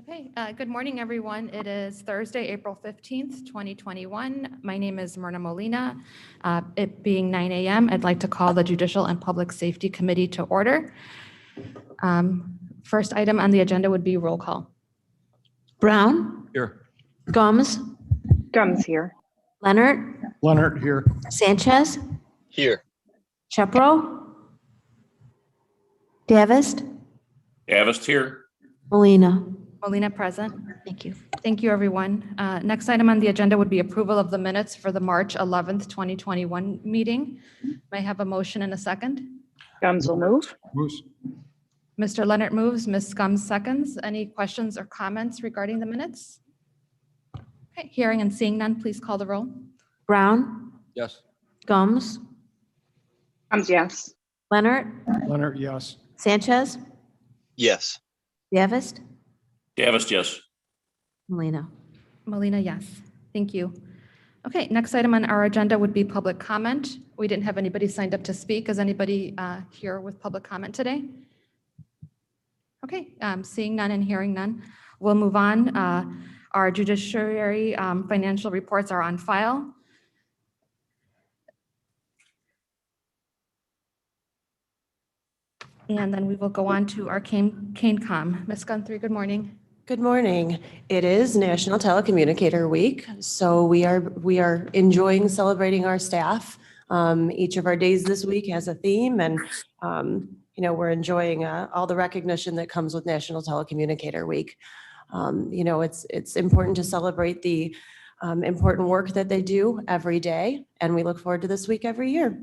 Okay, good morning, everyone. It is Thursday, April 15th, 2021. My name is Myrna Molina. It being 9 a.m., I'd like to call the Judicial and Public Safety Committee to order. First item on the agenda would be roll call. Brown. Here. Gums. Gums here. Leonard. Leonard here. Sanchez. Here. Chepro. Davist. Davist here. Molina. Molina present. Thank you. Thank you, everyone. Next item on the agenda would be approval of the minutes for the March 11th, 2021 meeting. May I have a motion and a second? Gums will move. Moose. Mr. Leonard moves, Ms. Gums seconds. Any questions or comments regarding the minutes? Okay, hearing and seeing none, please call the roll. Brown. Yes. Gums. Gums, yes. Leonard. Leonard, yes. Sanchez. Yes. Davist. Davist, yes. Molina. Molina, yes. Thank you. Okay, next item on our agenda would be public comment. We didn't have anybody signed up to speak. Is anybody here with public comment today? Okay, seeing none and hearing none, we'll move on. Our judiciary financial reports are on file. And then we will go on to our CANECOM. Ms. Guthrie, good morning. Good morning. It is National Telecommunicator Week, so we are enjoying celebrating our staff. Each of our days this week has a theme, and we're enjoying all the recognition that comes with National Telecommunicator Week. It's important to celebrate the important work that they do every day, and we look forward to this week every year.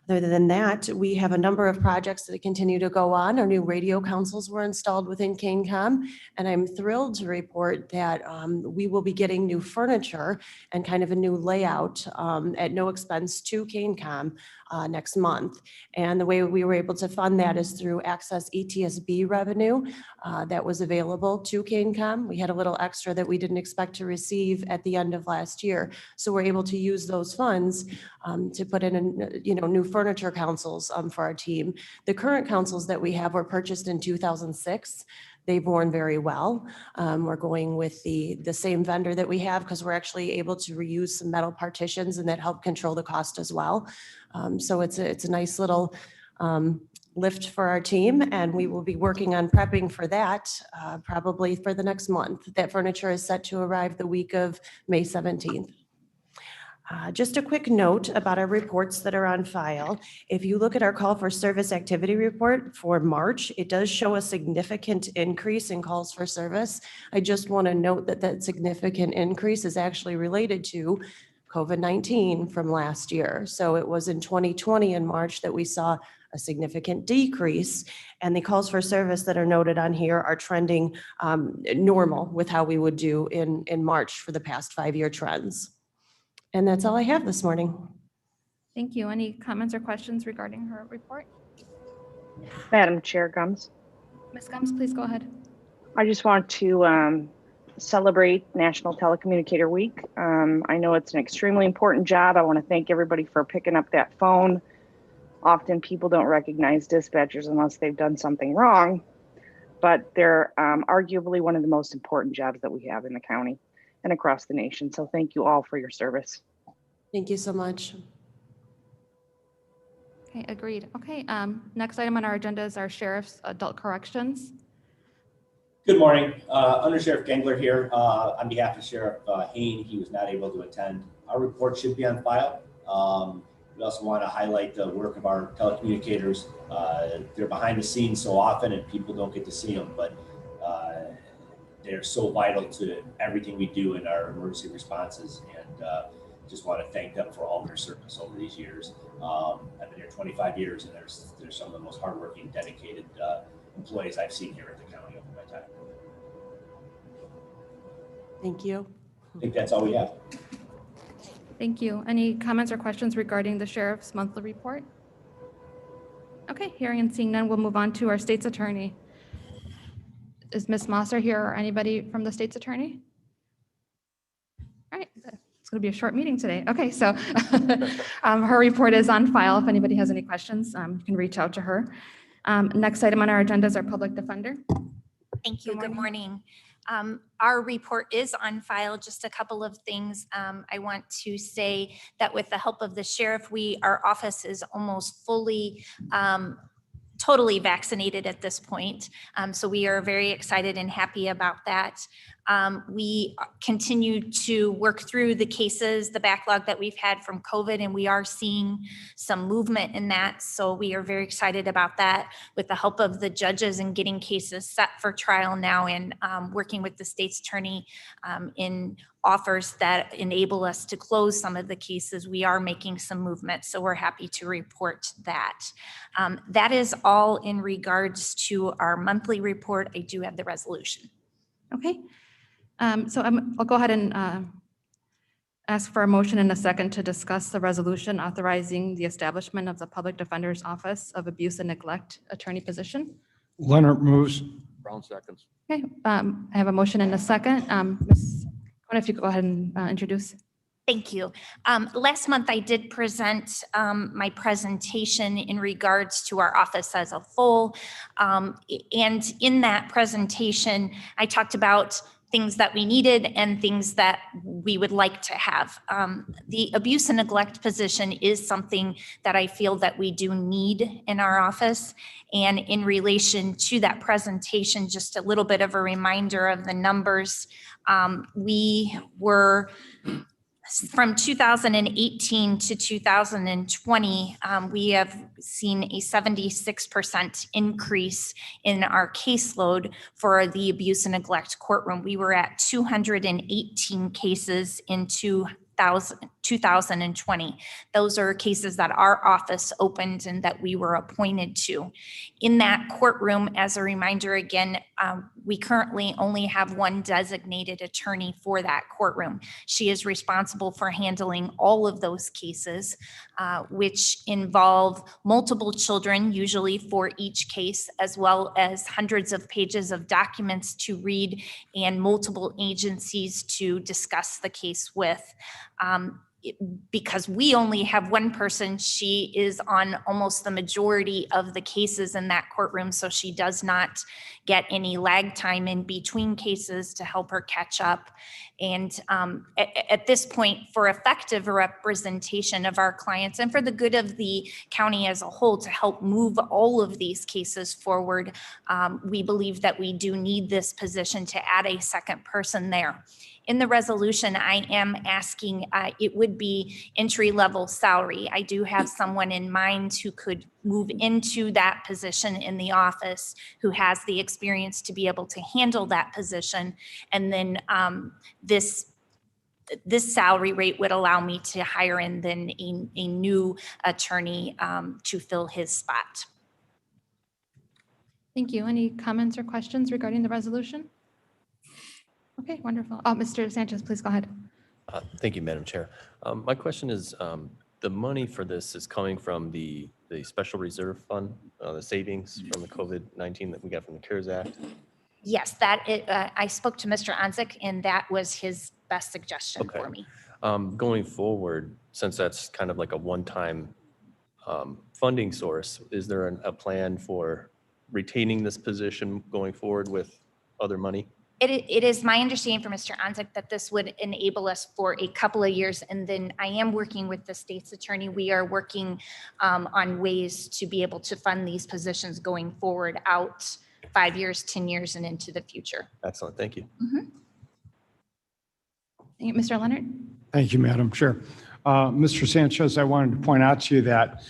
Other than that, we have a number of projects that continue to go on. Our new radio consoles were installed within CANECOM, and I'm thrilled to report that we will be getting new furniture and kind of a new layout at no expense to CANECOM next month. And the way we were able to fund that is through Access ETSB revenue that was available to CANECOM. We had a little extra that we didn't expect to receive at the end of last year. So we're able to use those funds to put in new furniture consoles for our team. The current consoles that we have were purchased in 2006. They've worn very well. We're going with the same vendor that we have because we're actually able to reuse some metal partitions, and that help control the cost as well. So it's a nice little lift for our team, and we will be working on prepping for that probably for the next month. That furniture is set to arrive the week of May 17th. Just a quick note about our reports that are on file. If you look at our call for service activity report for March, it does show a significant increase in calls for service. I just want to note that significant increase is actually related to COVID-19 from last year. So it was in 2020 in March that we saw a significant decrease, and the calls for service that are noted on here are trending normal with how we would do in March for the past 5-year trends. And that's all I have this morning. Thank you. Any comments or questions regarding her report? Madam Chair, Gums. Ms. Gums, please go ahead. I just want to celebrate National Telecommunicator Week. I know it's an extremely important job. I want to thank everybody for picking up that phone. Often people don't recognize dispatchers unless they've done something wrong, but they're arguably one of the most important jobs that we have in the county and across the nation. So thank you all for your service. Thank you so much. Okay, agreed. Okay, next item on our agenda is our Sheriff's Adult Corrections. Good morning. Under Sheriff Gangler here on behalf of Sheriff Hain. He was not able to attend. Our report should be on file. We also want to highlight the work of our telecommunicators. They're behind the scenes so often and people don't get to see them, but they're so vital to everything we do in our emergency responses, and just want to thank them for all their service over these years. I've been here 25 years, and there's some of the most hardworking, dedicated employees I've seen here at the county over my time. Thank you. I think that's all we have. Thank you. Any comments or questions regarding the Sheriff's monthly report? Okay, hearing and seeing none, we'll move on to our State's Attorney. Is Ms. Mosser here or anybody from the State's Attorney? All right, it's going to be a short meeting today. Okay, so her report is on file. If anybody has any questions, you can reach out to her. Next item on our agenda is our Public Defender. Thank you. Good morning. Our report is on file. Just a couple of things. I want to say that with the help of the sheriff, our office is almost fully totally vaccinated at this point. So we are very excited and happy about that. We continue to work through the cases, the backlog that we've had from COVID, and we are seeing some movement in that. So we are very excited about that with the help of the judges and getting cases set for trial now, and working with the state's attorney in offers that enable us to close some of the cases. We are making some movement, so we're happy to report that. That is all in regards to our monthly report. I do have the resolution. Okay. So I'll go ahead and ask for a motion and a second to discuss the resolution authorizing the establishment of the Public Defender's Office of Abuse and Neglect attorney position. Leonard moves. Brown seconds. Okay, I have a motion and a second. Ms. Cohen, if you could go ahead and introduce. Thank you. Last month, I did present my presentation in regards to our office as a whole. And in that presentation, I talked about things that we needed and things that we would like to have. The abuse and neglect position is something that I feel that we do need in our office. And in relation to that presentation, just a little bit of a reminder of the numbers. We were from 2018 to 2020, we have seen a 76% increase in our caseload for the abuse and neglect courtroom. We were at 218 cases in 2020. Those are cases that our office opened and that we were appointed to. In that courtroom, as a reminder again, we currently only have one designated attorney for that courtroom. She is responsible for handling all of those cases, which involve multiple children, usually for each case, as well as hundreds of pages of documents to read and multiple agencies to discuss the case with. Because we only have one person, she is on almost the majority of the cases in that courtroom, so she does not get any lag time in between cases to help her catch up. And at this point, for effective representation of our clients and for the good of the county as a whole to help move all of these cases forward, we believe that we do need this position to add a second person there. In the resolution, I am asking, it would be entry-level salary. I do have someone in mind who could move into that position in the office, who has the experience to be able to handle that position. And then this salary rate would allow me to hire in then a new attorney to fill his spot. Thank you. Any comments or questions regarding the resolution? Okay, wonderful. Mr. Sanchez, please go ahead. Thank you, Madam Chair. My question is, the money for this is coming from the Special Reserve Fund, the savings from the COVID-19 that we got from the CARES Act? Yes, I spoke to Mr. Onzik, and that was his best suggestion for me. Going forward, since that's kind of like a one-time funding source, is there a plan for retaining this position going forward with other money? It is my understanding from Mr. Onzik that this would enable us for a couple of years. And then I am working with the state's attorney. We are working on ways to be able to fund these positions going forward out 5 years, 10 years, and into the future. Excellent, thank you. Thank you. Mr. Leonard? Thank you, Madam Chair. Mr. Sanchez, I wanted to point out to you that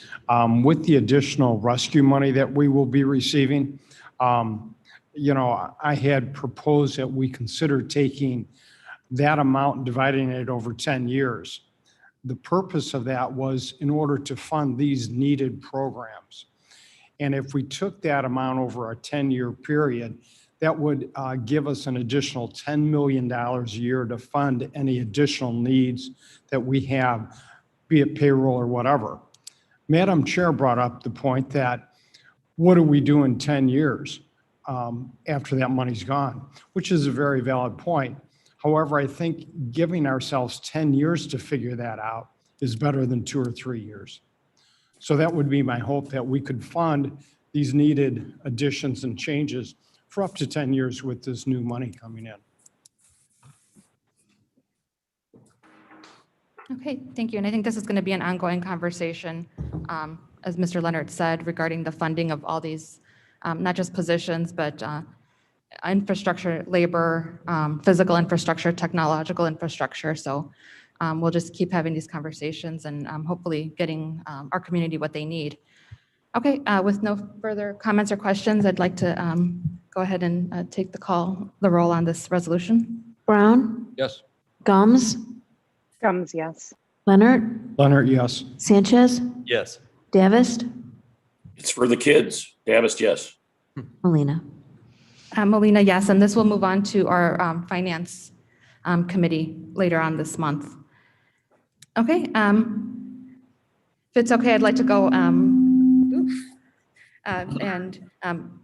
with the additional rescue money that we will be receiving, I had proposed that we consider taking that amount and dividing it over 10 years. The purpose of that was in order to fund these needed programs. And if we took that amount over a 10-year period, that would give us an additional $10 million a year to fund any additional needs that we have, be it payroll or whatever. Madam Chair brought up the point that what do we do in 10 years? After that money's gone, which is a very valid point. However, I think giving ourselves 10 years to figure that out is better than 2 or 3 years. So that would be my hope, that we could fund these needed additions and changes for up to 10 years with this new money coming in. Okay, thank you. And I think this is going to be an ongoing conversation, as Mr. Leonard said, regarding the funding of all these, not just positions, but infrastructure, labor, physical infrastructure, technological infrastructure. So we'll just keep having these conversations and hopefully getting our community what they need. Okay, with no further comments or questions, I'd like to go ahead and take the roll on this resolution. Brown, Yes. Gums, Gums, yes. Leonard, Leonard, yes. Sanchez, Yes. Davis, It's for the kids. Davis, yes. Molina. Molina, yes, and this will move on to our Finance Committee later on this month. Okay, if it's okay, I'd like to go and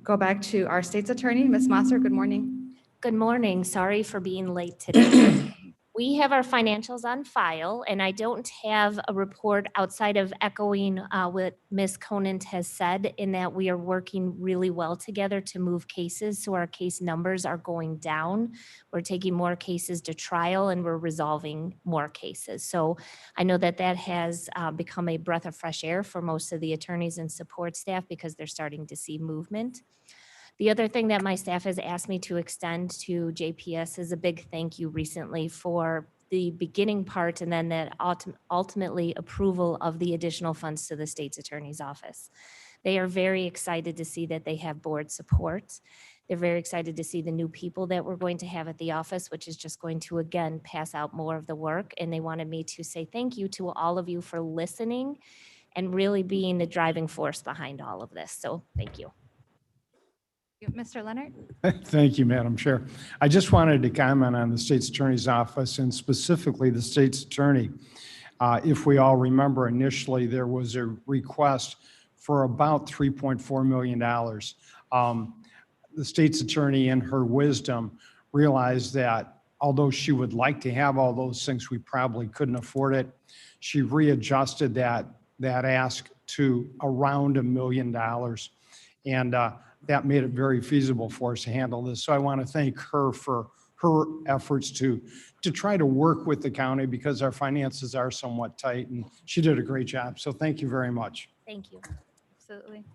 go back to our state's attorney, Ms. Mosser. Good morning. Good morning. Sorry for being late today. We have our financials on file, and I don't have a report outside of echoing what Ms. Conant has said, in that we are working really well together to move cases. So our case numbers are going down. We're taking more cases to trial, and we're resolving more cases. So I know that that has become a breath of fresh air for most of the attorneys and support staff, because they're starting to see movement. The other thing that my staff has asked me to extend to JPS is a big thank you recently for the beginning part, and then that ultimately approval of the additional funds to the state's attorney's office. They are very excited to see that they have board support. They're very excited to see the new people that we're going to have at the office, which is just going to, again, pass out more of the work. And they wanted me to say thank you to all of you for listening and really being the driving force behind all of this. So thank you. Mr. Leonard? Thank you, Madam Chair. I just wanted to comment on the state's attorney's office, and specifically the state's attorney. If we all remember, initially there was a request for about $3.4 million. The state's attorney, in her wisdom, realized that although she would like to have all those things, we probably couldn't afford it. She readjusted that ask to around $1 million. And that made it very feasible for us to handle this. So I want to thank her for her efforts to try to work with the county, because our finances are somewhat tight, and she did a great job. So thank you very much. Thank you. Absolutely.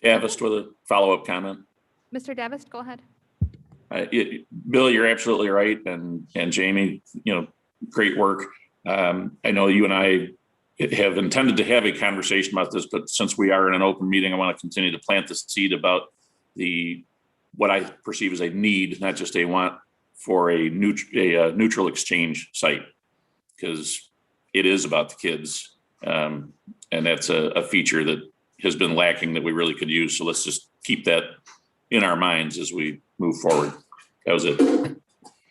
Davis with a follow-up comment. Mr. Davis, go ahead. Bill, you're absolutely right. And Jamie, great work. I know you and I have intended to have a conversation about this, but since we are in an open meeting, I want to continue to plant the seed about what I perceive as a need, not just a want, for a neutral exchange site, because it is about the kids. And that's a feature that has been lacking that we really could use. So let's just keep that in our minds as we move forward. That was it.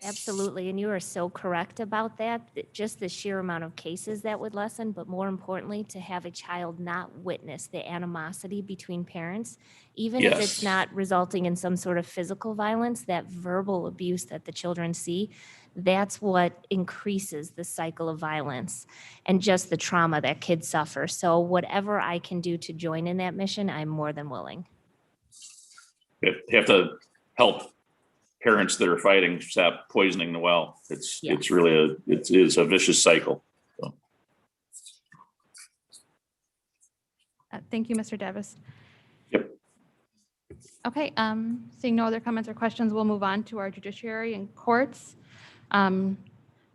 Absolutely, and you are so correct about that. Just the sheer amount of cases that would lessen, but more importantly, to have a child not witness the animosity between parents, even if it's Yes. not resulting in some sort of physical violence, that verbal abuse that the children see, that's what increases the cycle of violence and just the trauma that kids suffer. So whatever I can do to join in that mission, I'm more than willing. You have to help parents that are fighting stop poisoning the well. It's really it is a vicious cycle. So. Thank you, Mr. Davis. Yep. Okay, seeing no other comments or questions, we'll move on to our judiciary and courts.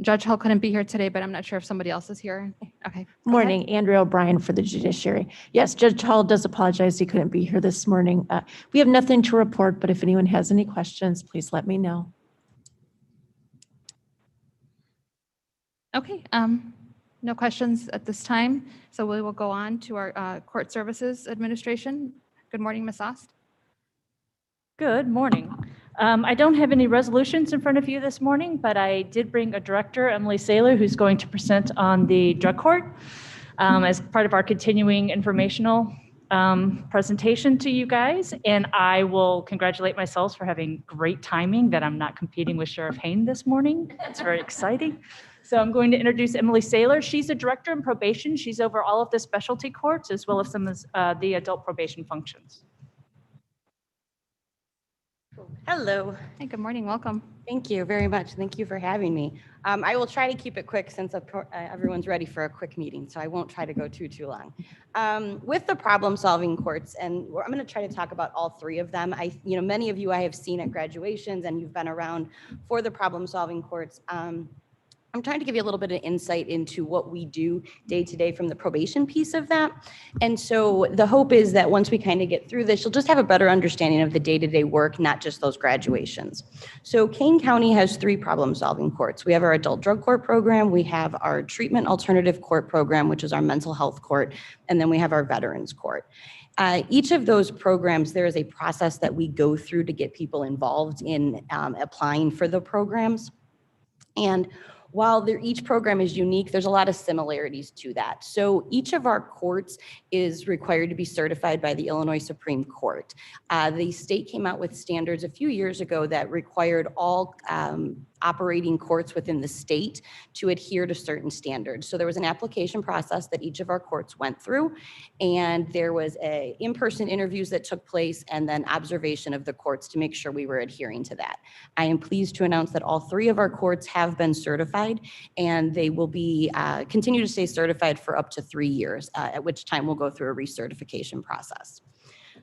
Judge Hull couldn't be here today, but I'm not sure if somebody else is here. Okay. go Morning, ahead. Andrea O'Brien for the judiciary. Yes, Judge Hull does apologize. He couldn't be here this morning. We have nothing to report, but if anyone has any questions, please let me know. Okay, no questions at this time. So we will go on to our Court Services Administration. Good morning, Ms. Ost. Good morning. I don't have any resolutions in front of you this morning, but I did bring a director, Emily Saylor, who's going to present on the drug court as part of our continuing informational presentation to you guys. And I will congratulate myself for having great timing that I'm not competing with Sheriff Hain this morning. It's very exciting. So I'm going to introduce Emily Saylor. She's a director in probation. She's over all of the specialty courts as well as some of the adult probation functions. Hello. Hey, good morning, welcome. Thank you very much. Thank you for having me. I will try to keep it quick since everyone's ready for a quick meeting, so I won't try to go too long. With the problem-solving courts, and I'm going to try to talk about all three of them. Many of you I have seen at graduations, and you've been around for the problem-solving courts. I'm trying to give you a little bit of insight into what we do day to day from the probation piece of that. And so the hope is that once we kind of get through this, you'll just have a better understanding of the day-to-day work, not just those graduations. So Kane County has 3 problem-solving courts. We have our adult drug court program, we have our treatment alternative court program, which is our mental health court, and then we have our veterans court. Each of those programs, there is a process that we go through to get people involved in applying for the programs. And while each program is unique, there's a lot of similarities to that. So each of our courts is required to be certified by the Illinois Supreme Court. The state came out with standards a few years ago that required all operating courts within the state to adhere to certain standards. So there was an application process that each of our courts went through, and there was in-person interviews that took place and then observation of the courts to make sure we were adhering to that. I am pleased to announce that all 3 of our courts have been certified, and they will be continue to stay certified for up to 3 years, at which time we'll go through a recertification process.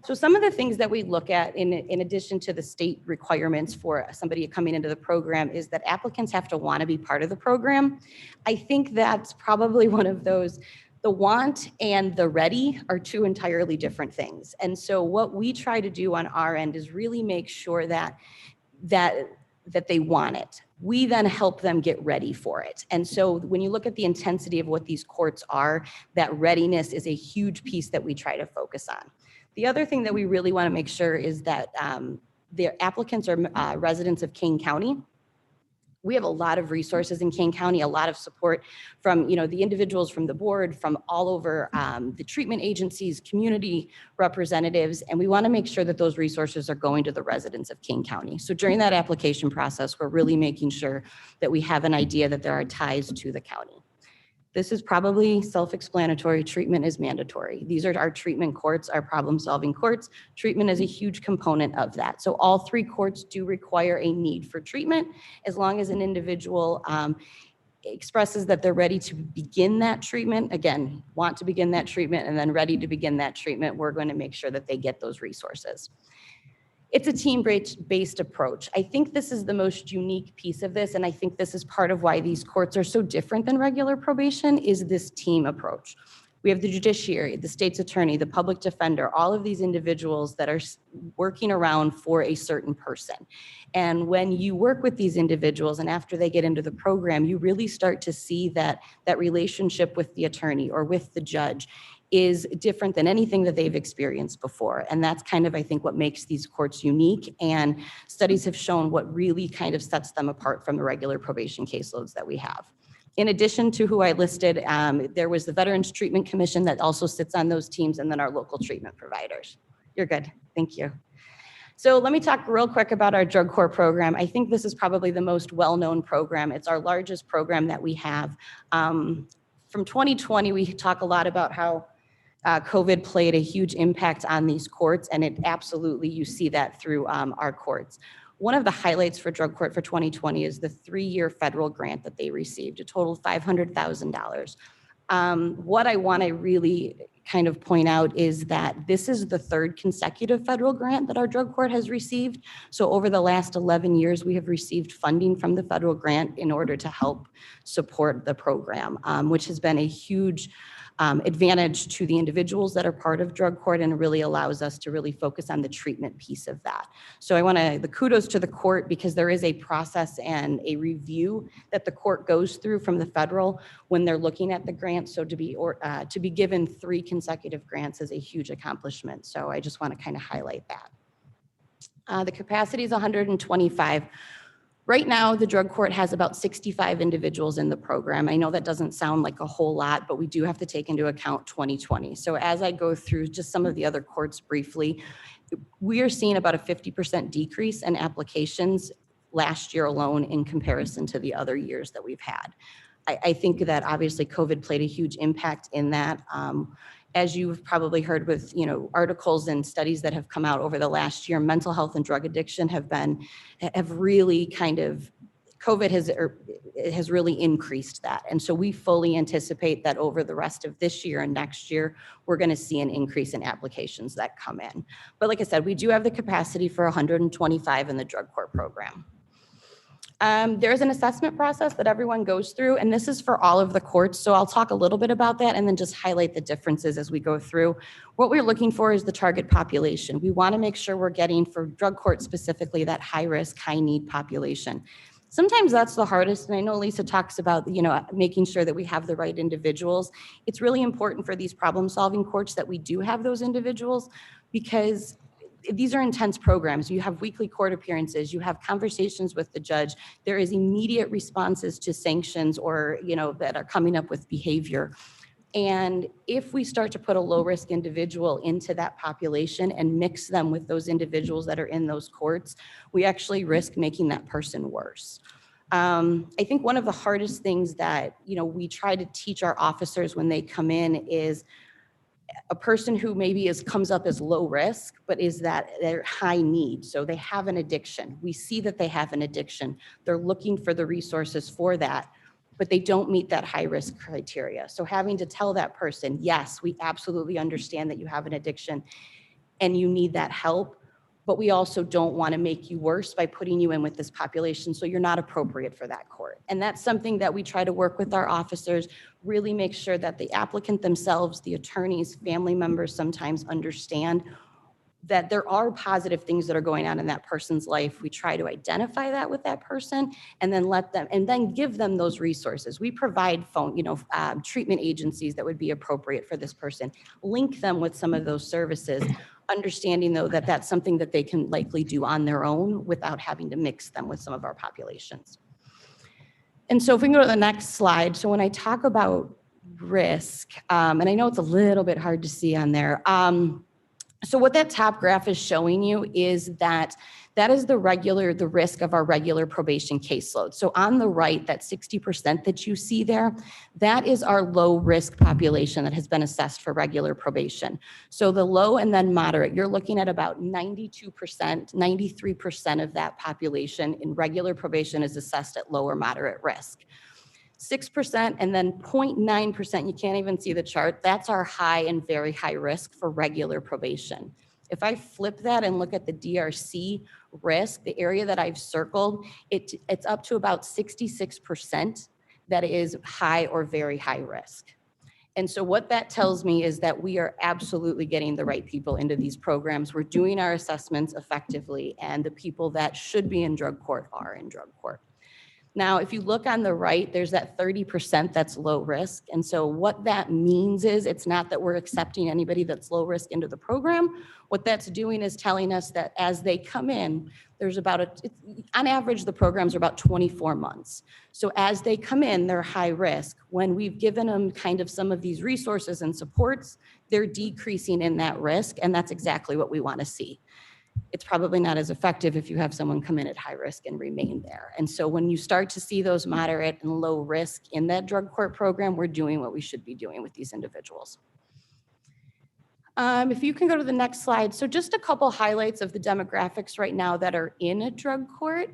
So some of the things that we look at in addition to the state requirements for somebody coming into the program is that applicants have to want to be part of the program. I think that's probably one of those, the want and the ready are 2 entirely different things. And so what we try to do on our end is really make sure that they want it. We then help them get ready for it. And so when you look at the intensity of what these courts are, that readiness is a huge piece that we try to focus on. The other thing that we really want to make sure is that the applicants are residents of Kane County. We have a lot of resources in Kane County, a lot of support from the individuals from the board, from all over the treatment agencies, community representatives, and we want to make sure that those resources are going to the residents of Kane County. So during that application process, we're really making sure that we have an idea that there are ties to the county. This is probably self-explanatory. Treatment is mandatory. These are our treatment courts, our problem-solving courts. Treatment is a huge component of that. So all 3 courts do require a need for treatment. As long as an individual expresses that they're ready to begin that treatment, again, want to begin that treatment and then ready to begin that treatment, we're going to make sure that they get those resources. It's a team-based approach. I think this is the most unique piece of this, and I think this is part of why these courts are so different than regular probation, is this team approach. We have the judiciary, the state's attorney, the public defender, all of these individuals that are working around for a certain person. And when you work with these individuals and after they get into the program, you really start to see that relationship with the attorney or with the judge is different than anything that they've experienced before. And that's kind of, I think, what makes these courts unique. And studies have shown what really kind of sets them apart from the regular probation caseloads that we have. In addition to who I listed, there was the Veterans Treatment Commission that also sits on those teams, and then our local treatment providers. You're good. Thank you. So let me talk real quick about our drug court program. I think this is probably the most well-known program. It's our largest program that we have. From 2020, we talk a lot about how COVID played a huge impact on these courts, and it absolutely, you see that through our courts. One of the highlights for drug court for 2020 is the 3-year federal grant that they received, a total of $500,000. What I want to really kind of point out is that this is the 3rd consecutive federal grant that our drug court has received. So over the last 11 years, we have received funding from the federal grant in order to help support the program, which has been a huge advantage to the individuals that are part of drug court, and really allows us to really focus on the treatment piece of that. So I want the kudos to the court, because there is a process and a review that the court goes through from the federal when they're looking at the grant. So to be given 3 consecutive grants is a huge accomplishment. So I just want to kind of highlight that. The capacity is 125. Right now, the drug court has about 65 individuals in the program. I know that doesn't sound like a whole lot, but we do have to take into account 2020. So as I go through just some of the other courts briefly, we are seeing about a 50% decrease in applications last year alone in comparison to the other years that we've had. I think that obviously COVID played a huge impact in that. as you've probably heard with, articles and studies that have come out over the last year, mental health and drug addiction have really COVID has really increased that. And so we fully anticipate that over the rest of this year and next year, we're going to see an increase in applications that come in. But like I said, we do have the capacity for 125 in the drug court program. There's an assessment process that everyone goes through, and this is for all of the courts. So I'll talk a little bit about that and then just highlight the differences as we go through. What we're looking for is the target population. We want to make sure we're getting, for drug court specifically, that high risk, high need population. Sometimes that's the hardest, and I know Lisa talks about, making sure that we have the right individuals. It's really important for these problem-solving courts that we do have those individuals, because these are intense programs. You have weekly court appearances, you have conversations with the judge, there is immediate responses to sanctions or, that are coming up with behavior. And if we start to put a low-risk individual into that population and mix them with those individuals that are in those courts, we actually risk making that person worse. I think one of the hardest things that, we try to teach our officers when they come in is a person who maybe comes up as low risk, but is that they're high need. So they have an addiction. We see that they have an addiction. They're looking for the resources for that, but they don't meet that high risk criteria. So having to tell that person, yes, we absolutely understand that you have an addiction and you need that help, but we also don't want to make you worse by putting you in with this population, so you're not appropriate for that court. And that's something that we try to work with our officers, really make sure that the applicant themselves, the attorneys, family members sometimes understand that there are positive things that are going on in that person's life. We try to identify that with that person and then give them those resources. We provide treatment agencies that would be appropriate for this person, link them with some of those services, understanding though that that's something that they can likely do on their own without having to mix them with some of our populations. And so if we can go to the next slide. So when I talk about risk, and I know it's a little bit hard to see on there, so what that top graph is showing you is that is the risk of our regular probation caseload. So on the right, that 60% that you see there, that is our low risk population that has been assessed for regular probation. So the low and then moderate, you're looking at about 92%, 93% of that population in regular probation is assessed at low or moderate risk. 6% and then 0.9%, you can't even see the chart, that's our high and very high risk for regular probation. If I flip that and look at the DRC risk, the area that I've circled, it's up to about 66% that is high or very high risk. And so what that tells me is that we are absolutely getting the right people into these programs. We're doing our assessments effectively, and the people that should be in drug court are in drug court. Now, if you look on the right, there's that 30% that's low risk. And so what that means is it's not that we're accepting anybody that's low risk into the program. What that's doing is telling us that as they come in, there's on average, the programs are about 24 months. So as they come in, they're high risk. When we've given them kind of some of these resources and supports, they're decreasing in that risk. And that's exactly what we want to see. It's probably not as effective if you have someone come in at high risk and remain there. And so when you start to see those moderate and low risk in that drug court program, we're doing what we should be doing with these individuals. If you can go to the next slide. So just a couple highlights of the demographics right now that are in a drug court.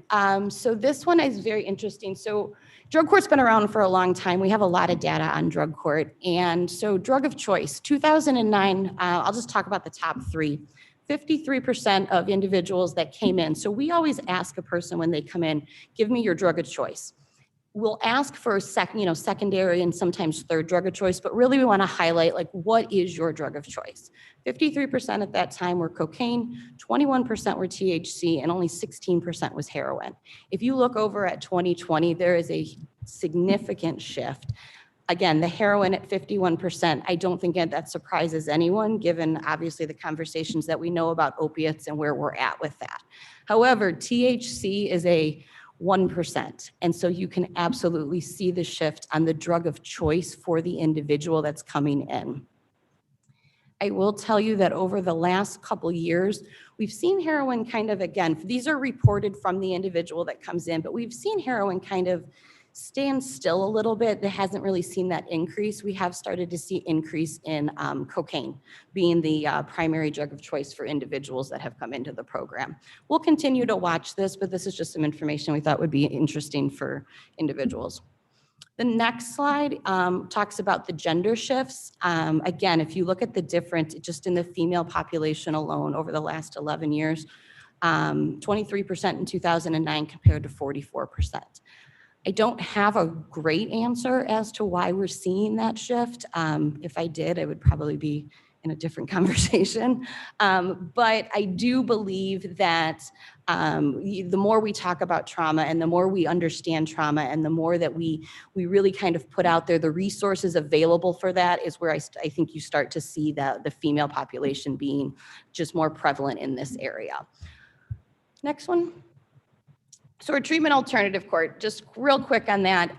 So this one is very interesting. So drug court's been around for a long time. We have a lot of data on drug court. And so drug of choice, 2009, I'll just talk about the top three. 53% of individuals that came in. So we always ask a person when they come in, give me your drug of choice. We'll ask for secondary and sometimes third drug of choice, but really we want to highlight what is your drug of choice? 53% at that time were cocaine, 21% were THC, and only 16% was heroin. If you look over at 2020, there is a significant shift. Again, the heroin at 51%, I don't think that surprises anyone, given obviously the conversations that we know about opiates and where we're at with that. However, THC is a 1%. And so you can absolutely see the shift on the drug of choice for the individual that's coming in. I will tell you that over the last couple years, we've seen heroin kind of, again, these are reported from the individual that comes in, but we've seen heroin kind of stands still a little bit. It hasn't really seen that increase. We have started to see increase in cocaine being the primary drug of choice for individuals that have come into the program. We'll continue to watch this, but this is just some information we thought would be interesting for individuals. The next slide talks about the gender shifts. Again, if you look at the difference just in the female population alone over the last 11 years, 23% in 2009 compared to 44%. I don't have a great answer as to why we're seeing that shift. If I did, it would probably be in a different conversation. But I do believe that the more we talk about trauma and the more we understand trauma and the more that we really kind of put out there the resources available for that is where I think you start to see the female population being just more prevalent in this area. Next one. So our treatment alternative court, just real quick on that.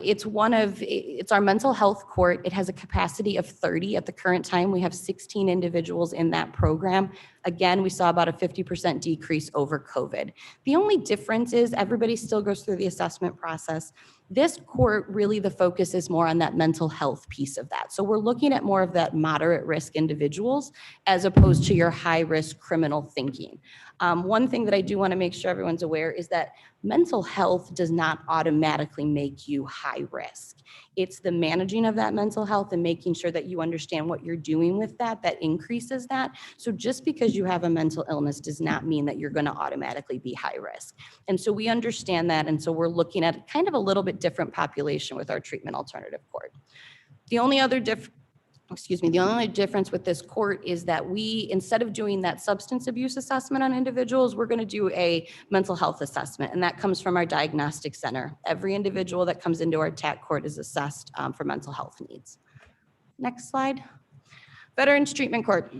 It's our mental health court. It has a capacity of 30 at the current time. We have 16 individuals in that program. Again, we saw about a 50% decrease over COVID. The only difference is everybody still goes through the assessment process. This court, really the focus is more on that mental health piece of that. So we're looking at more of that moderate risk individuals as opposed to your high risk criminal thinking. One thing that I do want to make sure everyone's aware is that mental health does not automatically make you high risk. It's the managing of that mental health and making sure that you understand what you're doing with that increases that. So just because you have a mental illness does not mean that you're going to automatically be high risk. And so we understand that. And so we're looking at kind of a little bit different population with our treatment alternative court. The only other difference with this court is that we, instead of doing that substance abuse assessment on individuals, we're going to do a mental health assessment, and that comes from our diagnostic center. Every individual that comes into our TAC court is assessed for mental health needs. Next slide. Veterans Treatment Court.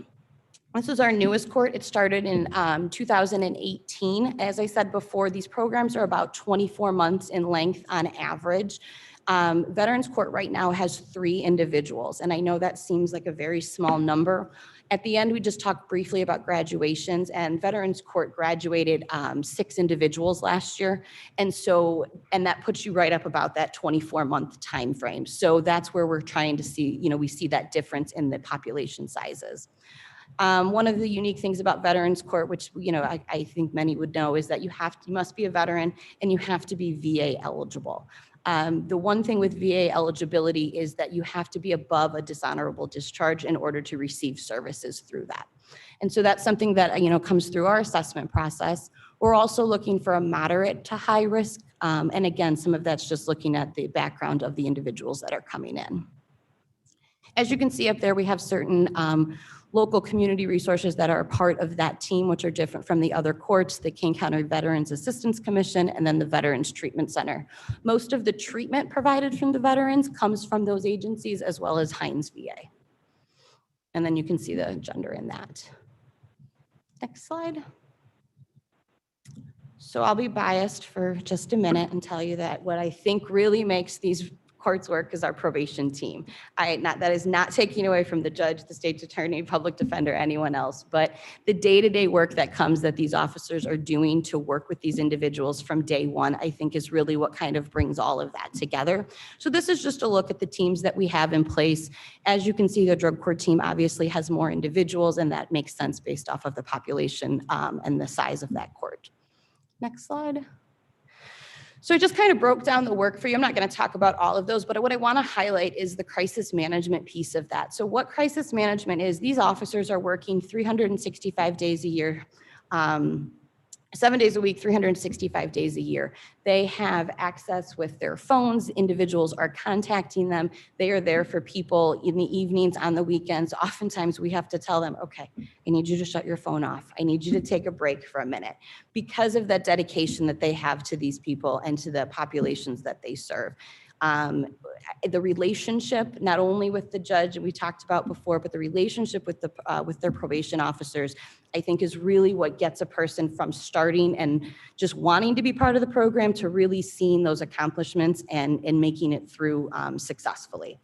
This is our newest court. It started in 2018. As I said before, these programs are about 24 months in length on average. Veterans Court right now has 3 individuals, and I know that seems like a very small number. At the end, we just talked briefly about graduations, and Veterans Court graduated 6 individuals last year, and that puts you right up about that 24-month time frame. So that's where we're trying to see, we see that difference in the population sizes. One of the unique things about Veterans Court, which I think many would know, is that you must be a veteran and you have to be VA eligible. The one thing with VA eligibility is that you have to be above a dishonorable discharge in order to receive services through that. And so that's something that comes through our assessment process. We're also looking for a moderate to high risk. And again, some of that's just looking at the background of the individuals that are coming in. As you can see up there, we have certain local community resources that are a part of that team, which are different from the other courts, the King County Veterans Assistance Commission, and then the Veterans Treatment Center. Most of the treatment provided from the veterans comes from those agencies as well as Hines VA. And then you can see the gender in that. Next slide. So I'll be biased for just a minute and tell you that what I think really makes these courts work is our probation team. That is not taking away from the judge, the state's attorney, public defender, anyone else, but the day-to-day work that these officers are doing to work with these individuals from day one, I think is really what kind of brings all of that together. So this is just a look at the teams that we have in place. As you can see, the drug court team obviously has more individuals, and that makes sense based off of the population and the size of that court. Next slide. So I just kind of broke down the work for you. I'm not going to talk about all of those, but what I want to highlight is the crisis management piece of that. So what crisis management is, these officers are working 365 days a year, 7 days a week, 365 days a year. They have access with their phones. Individuals are contacting them. They are there for people in the evenings, on the weekends. Oftentimes we have to tell them, okay, I need you to shut your phone off. I need you to take a break for a minute, because of that dedication that they have to these people and to the populations that they serve. The relationship, not only with the judge, we talked about before, but the relationship with their probation officers, I think is really what gets a person from starting and just wanting to be part of the program to really seeing those accomplishments and making it through successfully.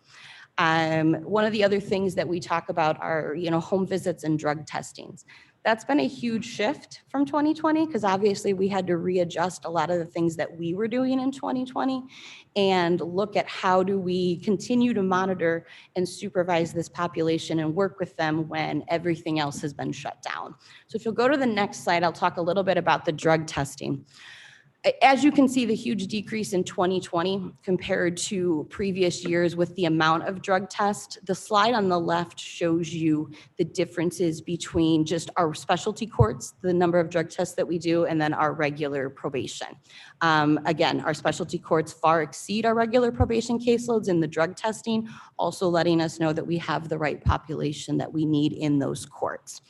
One of the other things that we talk about are, home visits and drug testings. That's been a huge shift from 2020 because obviously we had to readjust a lot of the things that we were doing in 2020 and look at how do we continue to monitor and supervise this population and work with them when everything else has been shut down. So if you'll go to the next slide, I'll talk a little bit about the drug testing. As you can see, the huge decrease in 2020 compared to previous years with the amount of drug tests. The slide on the left shows you the differences between just our specialty courts, the number of drug tests that we do, and then our regular probation. Again, our specialty courts far exceed our regular probation caseloads in the drug testing, also letting us know that we have the right population that we need in those courts.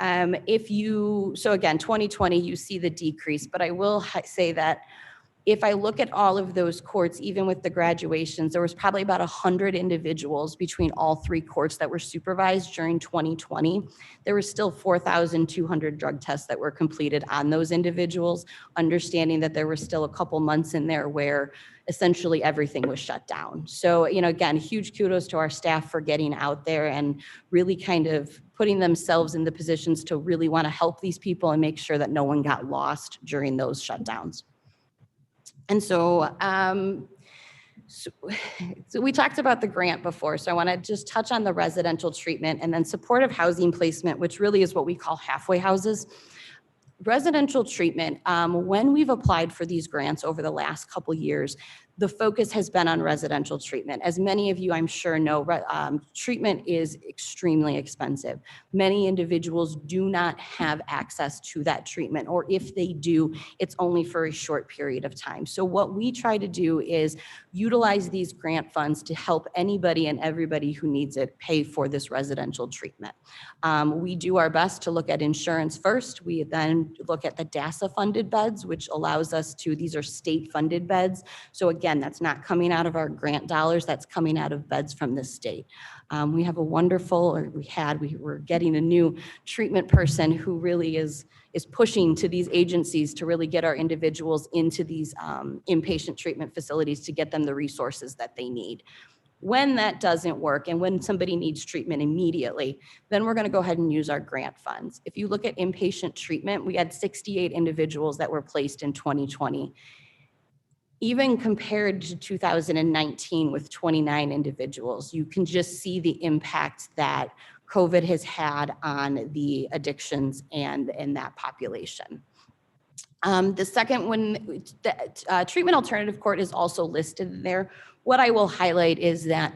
So again, 2020, you see the decrease, but I will say that if I look at all of those courts, even with the graduations, there was probably about 100 individuals between all three courts that were supervised during 2020. There were still 4,200 drug tests that were completed on those individuals, understanding that there were still a couple months in there where essentially everything was shut down. So, again, huge kudos to our staff for getting out there and really kind of putting themselves in the positions to really want to help these people and make sure that no one got lost during those shutdowns. And so, so we talked about the grant before, so I want to just touch on the residential treatment and then supportive housing placement, which really is what we call halfway houses. Residential treatment, when we've applied for these grants over the last couple years, the focus has been on residential treatment. As many of you, I'm sure, know, treatment is extremely expensive. Many individuals do not have access to that treatment, or if they do, it's only for a short period of time. So what we try to do is utilize these grant funds to help anybody and everybody who needs it pay for this residential treatment. We do our best to look at insurance first. We then look at the DASA-funded beds, which allows us to, these are state-funded beds. So again, that's not coming out of our grant dollars, that's coming out of beds from the state. We have a wonderful, or we're getting a new treatment person who really is pushing to these agencies to really get our individuals into these inpatient treatment facilities to get them the resources that they need. When that doesn't work and when somebody needs treatment immediately, then we're going to go ahead and use our grant funds. If you look at inpatient treatment, we had 68 individuals that were placed in 2020. Even compared to 2019 with 29 individuals, you can just see the impact that COVID has had on the addictions and that population. The second one, the treatment alternative court is also listed there. What I will highlight is that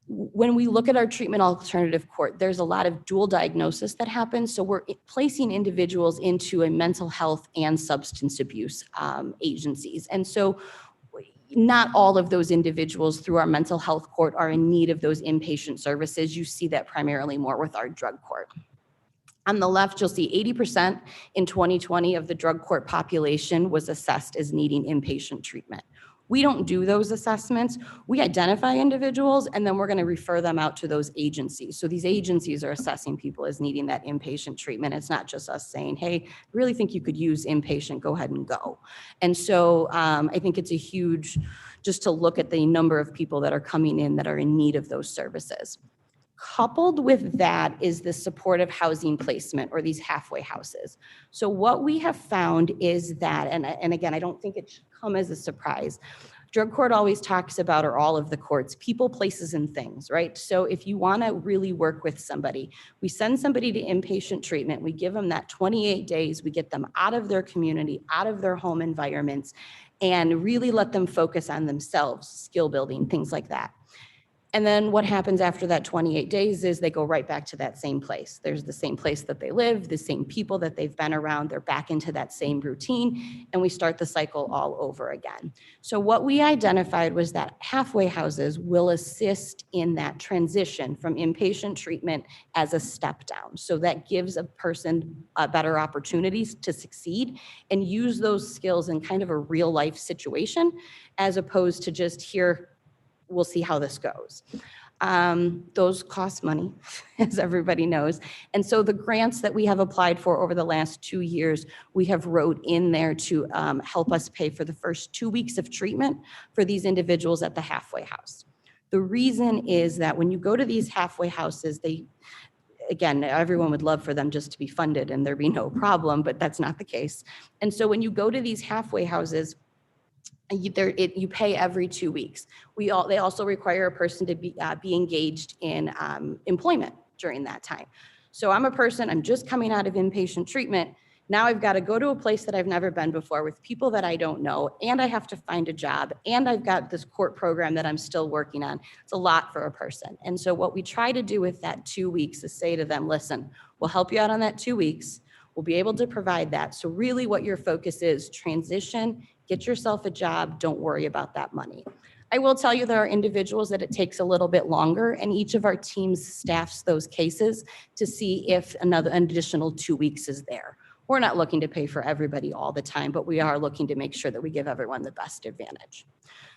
when we look at our treatment alternative court, there's a lot of dual diagnosis that happens. So we're placing individuals into a mental health and substance abuse agencies. And so not all of those individuals through our mental health court are in need of those inpatient services. You see that primarily more with our drug court. On the left, you'll see 80% in 2020 of the drug court population was assessed as needing inpatient treatment. We don't do those assessments. We identify individuals and then we're going to refer them out to those agencies. So these agencies are assessing people as needing that inpatient treatment. It's not just us saying, hey, I really think you could use inpatient, go ahead and go. And so I think it's a huge, just to look at the number of people that are coming in that are in need of those services. Coupled with that is the supportive housing placement or these halfway houses. So what we have found is that, and again, I don't think it should come as a surprise, drug court always talks about, or all of the courts, people, places, and things, right? So if you want to really work with somebody, we send somebody to inpatient treatment, we give them that 28 days, we get them out of their community, out of their home environments, and really let them focus on themselves, skill building, things like that. And then what happens after that 28 days is they go right back to that same place. There's the same place that they live, the same people that they've been around, they're back into that same routine, and we start the cycle all over again. So what we identified was that halfway houses will assist in that transition from inpatient treatment as a step down. So that gives a person better opportunities to succeed and use those skills in kind of a real life situation, as opposed to just here, we'll see how this goes. Those cost money, as everybody knows. And so the grants that we have applied for over the last 2 years, we have wrote in there to help us pay for the first 2 weeks of treatment for these individuals at the halfway house. The reason is that when you go to these halfway houses, again, everyone would love for them just to be funded and there be no problem, but that's not the case. And so when you go to these halfway houses, you pay every 2 weeks. They also require a person to be engaged in employment during that time. So I'm a person, I'm just coming out of inpatient treatment. Now I've got to go to a place that I've never been before with people that I don't know, and I have to find a job, and I've got this court program that I'm still working on. It's a lot for a person. And so what we try to do with that 2 weeks is say to them, listen, we'll help you out on that 2 weeks. We'll be able to provide that. So really what your focus is, transition, get yourself a job, don't worry about that money. I will tell you there are individuals that it takes a little bit longer, and each of our teams staffs those cases to see if an additional 2 weeks is there. We're not looking to pay for everybody all the time, but we are looking to make sure that we give everyone the best advantage.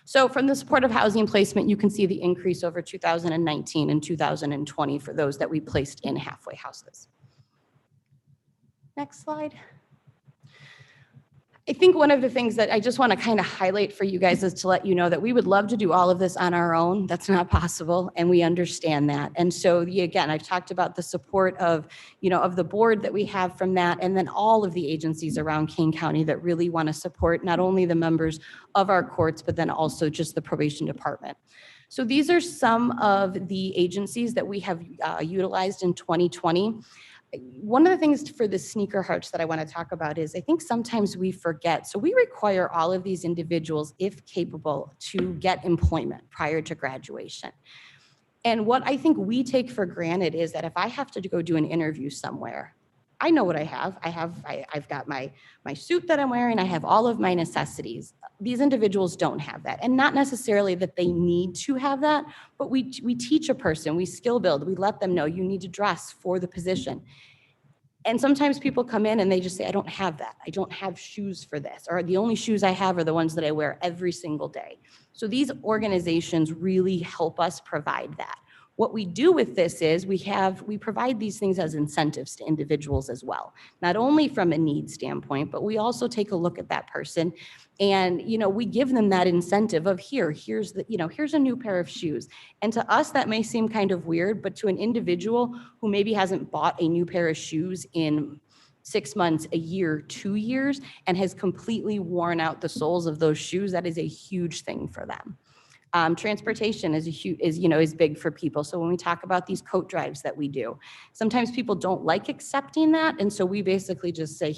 So from the supportive housing placement, you can see the increase over 2019 and 2020 for those that we placed in halfway houses. Next slide. I think one of the things that I just want to kind of highlight for you guys is to let you know that we would love to do all of this on our own. That's not possible, and we understand that. And so again, I've talked about the support of, of the board that we have from that, and then all of the agencies around Kane County that really want to support not only the members of our courts, but then also just the probation department. So these are some of the agencies that we have utilized in 2020. One of the things for the sneaker hearts that I want to talk about is I think sometimes we forget. So we require all of these individuals, if capable, to get employment prior to graduation. And what I think we take for granted is that if I have to go do an interview somewhere, I know what I have. I've got my suit that I'm wearing. I have all of my necessities. These individuals don't have that. And not necessarily that they need to have that, but we teach a person, we skill build, we let them know you need to dress for the position. And sometimes people come in and they just say, I don't have that. I don't have shoes for this. Or the only shoes I have are the ones that I wear every single day. So these organizations really help us provide that. What we do with this is we provide these things as incentives to individuals as well, not only from a need standpoint, but we also take a look at that person and, we give them that incentive of here's a new pair of shoes. And to us, that may seem kind of weird, but to an individual who maybe hasn't bought a new pair of shoes in 6 months, a year, 2 years, and has completely worn out the soles of those shoes, that is a huge thing for them. Transportation is big for people. So when we talk about these coat drives that we do, sometimes people don't like accepting that. And so we basically just say,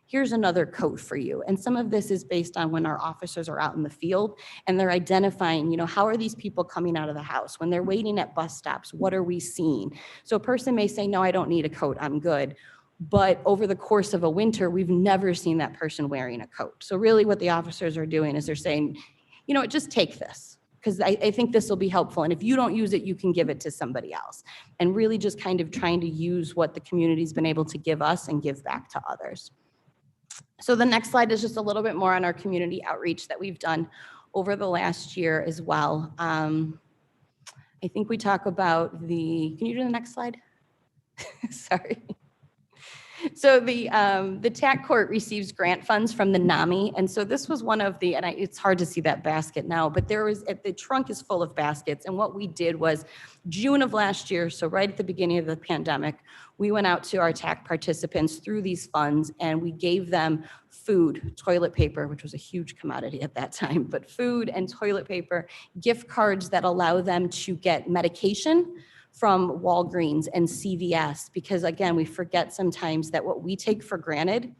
here's another coat for you. And some of this is based on when our officers are out in the field and they're identifying, how are these people coming out of the house? When they're waiting at bus stops, what are we seeing? So a person may say, no, I don't need a coat, I'm good. But over the course of a winter, we've never seen that person wearing a coat. So really what the officers are doing is they're saying, just take this, because I think this will be helpful. And if you don't use it, you can give it to somebody else. And really just kind of trying to use what the community's been able to give us and give back to others. So the next slide is just a little bit more on our community outreach that we've done over the last year as well. I think we talk about can you do the next slide? Sorry. So the TAC court receives grant funds from the NAMI. And so this was one of it's hard to see that basket now, but the trunk is full of baskets. And what we did was June of last year, so right at the beginning of the pandemic, we went out to our TAC participants through these funds and we gave them food, toilet paper, which was a huge commodity at that time, but food and toilet paper, gift cards that allow them to get medication from Walgreens and CVS, because again, we forget sometimes that what we take for granted,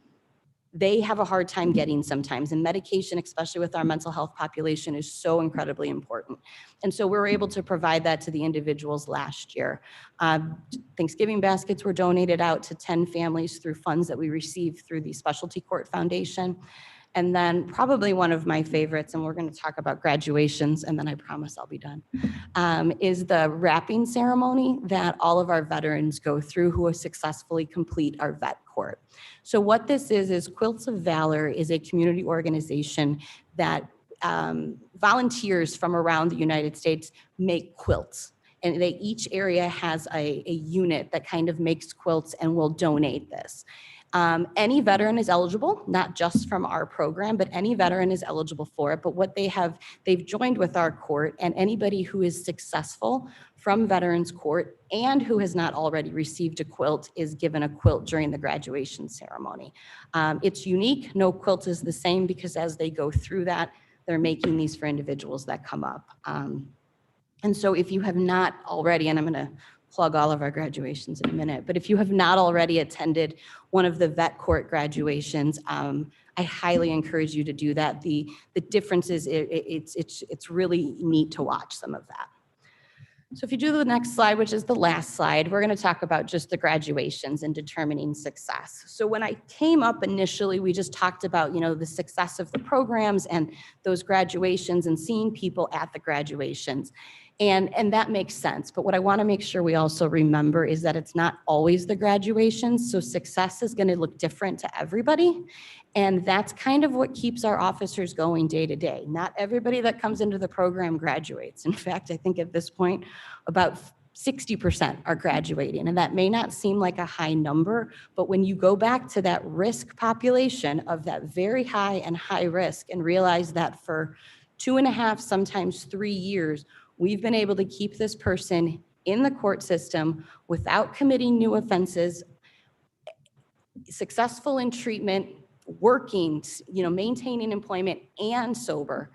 they have a hard time getting sometimes. And medication, especially with our mental health population, is so incredibly important. And so we were able to provide that to the individuals last year. Thanksgiving baskets were donated out to 10 families through funds that we received through the Specialty Court Foundation. And then probably one of my favorites, and we're going to talk about graduations, and then I promise I'll be done, is the wrapping ceremony that all of our veterans go through who successfully complete our vet court. So what this is Quilts of Valor is a community organization that volunteers from around the United States make quilts. And each area has a unit that kind of makes quilts and will donate this. Any veteran is eligible, not just from our program, but any veteran is eligible for it. But what they've joined with our court, and anybody who is successful from Veterans Court and who has not already received a quilt is given a quilt during the graduation ceremony. It's unique. No quilt is the same because as they go through that, they're making these for individuals that come up. And so if you have not already, and I'm going to plug all of our graduations in a minute, but if you have not already attended one of the vet court graduations, I highly encourage you to do that. The difference is it's really neat to watch some of that. So if you do the next slide, which is the last slide, we're going to talk about just the graduations and determining success. So when I came up initially, we just talked about, the success of the programs and those graduations and seeing people at the graduations. And that makes sense. But what I want to make sure we also remember is that it's not always the graduations. So success is going to look different to everybody. And that's kind of what keeps our officers going day to day. Not everybody that comes into the program graduates. In fact, I think at this point, about 60% are graduating. And that may not seem like a high number, but when you go back to that risk population of that very high and high risk and realize that for 2.5, sometimes 3 years, we've been able to keep this person in the court system without committing new offenses, successful in treatment, working, maintaining employment and sober.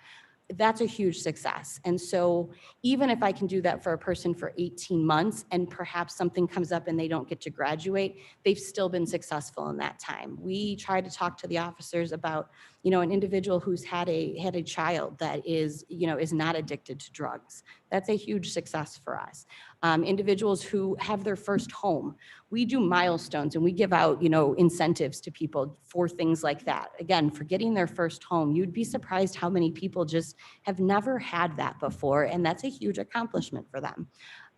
That's a huge success. And so even if I can do that for a person for 18 months and perhaps something comes up and they don't get to graduate, they've still been successful in that time. We try to talk to the officers about, an individual who's had a child that is not addicted to drugs. That's a huge success for us. Individuals who have their first home. We do milestones and we give out, incentives to people for things like that. Again, for getting their first home, you'd be surprised how many people just have never had that before. And that's a huge accomplishment for them.